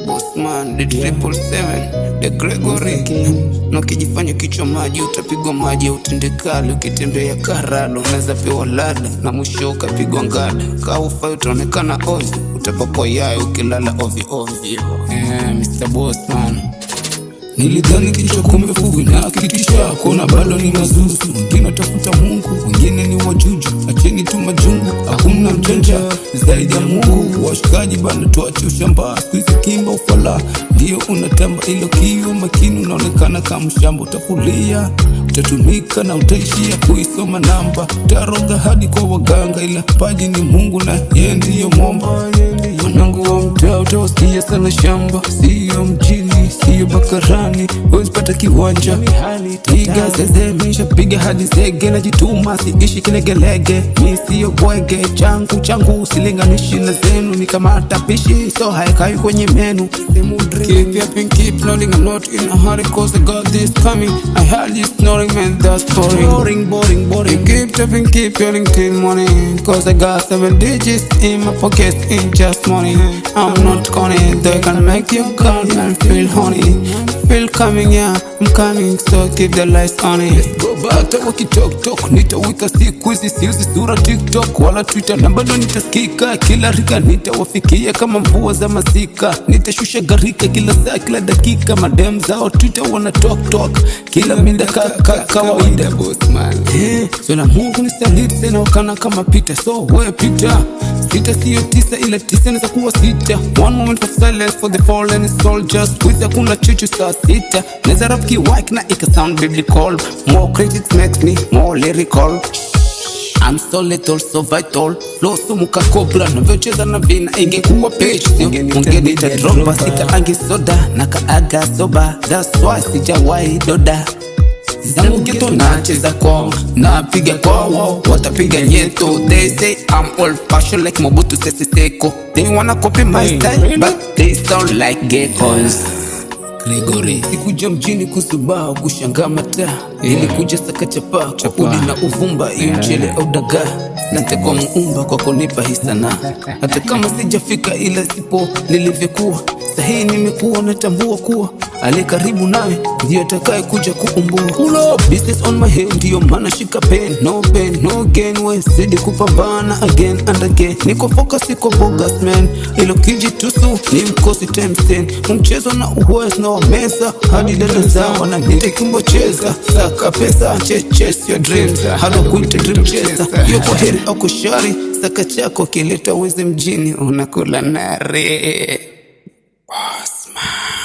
Bossman, the 777, the Gregory. Na ukijifanya kichwa maji utapigwa maji ya utendekali. Ukitembea karado unaweza pewa lada, na mwisho ukapigwa ngada. Kaa ufai utaonekana ozi, utapakwa yayo ukilala ovyo ovyo. Mr. Bossman, nilidhani kichwa kumbe fuvi na kitisha. Kona bado ni mazuzu, wengine tafuta Mungu, wengine ni wajuju. Acheni tu majungu, hakuna mjanja zaidi ya Mungu. Washikaji bana tuache ushamba, squeeze kimba ufala. Ndio unatamba ilo kiyo makini, unaonekana kama mshamba. Utakulia, utatumika na utaishia kuisoma namba. Utaroga hadi kwa waganga, ila paji ni Mungu na yeye ndiyo mwamba. Mwanangu wa mtaa utawasikia sana shamba, siyo mjini, siyo bakarani, huwezi pata kiwanja. Piga zeze, misha piga hadi zege, na jituma siishi kilegelege. Mi siyo bwege, changu silinganishi na zenu. Ni kama tapishi, so haikai kwenye menu. Keep up and keep nodding, I'm not in a hurry cause I got this coming. I heard you snoring, man, that's boring. Keep up and keep yelling till morning, cause I got 7 digits in my pocket in just money. I'm not corny, they can make you come and feel honey. Feel coming, yeah, I'm coming, so keep the lights on it. Let's go back to waki talk, nitawika siku hizi siuzi sura TikTok wala Twitter, na bado nitasikika kila rika, nitawafikia kama mvua za masika. Nitashusha garika kila saa kila dakika, madem zao Twitter wana talk kila minda kawaida. Bossman, so na Mungu ni saliti tena wakana kama Peter, so we Peter. Sita siyo 9 ila 9 nisa kuwa 6. One moment of silence for the fallen soldiers. Kuiza kuna chuchu saa 6. Neza rap ki-wike na ika sound biblical. More credits makes me more lyrical. I'm so little, so vital. Flow sumuka cobra, navyocheza na vina ingekuwa page. Ungenita dropa, sita angi soda, nakaaga soba. That's why sijawahi doda. Zangu geto nacheza kwao, napiga kwao, watapiga nyeto. They say I'm old fashioned like Mobutu Sese Seko. They wanna copy my style, but they sound like geckos. Gregory, sikuja mjini kusubaa kushangaa mataa. Nilikuja saka chapa, chapudi na uvumba, iyo mchele au dagaa. Asante kwa Muumba kwa kunipa hii sanaa. Hata kama sijafika ila sipo nilivyokuwa, sahi nimekuwa natambua kuwa ale karibu nawe ndiyo atakaye kuja kuumbua. Pull up, business on my head, ndiyo maana shika pen. No pain, no gain, we zidi kupambana again and again. Niko focus, siko bogus man, ilo kijitusu ni mkosi times 10. Mchezo na uwezi na wamesa, hadi dada zao na nite kumbo cheza. Saka pesa, chase your dreams, hado kuita dream chaser. Yo kwa heri au kushari, saka chako kileta wezi mjini, unakula nare. Bossman.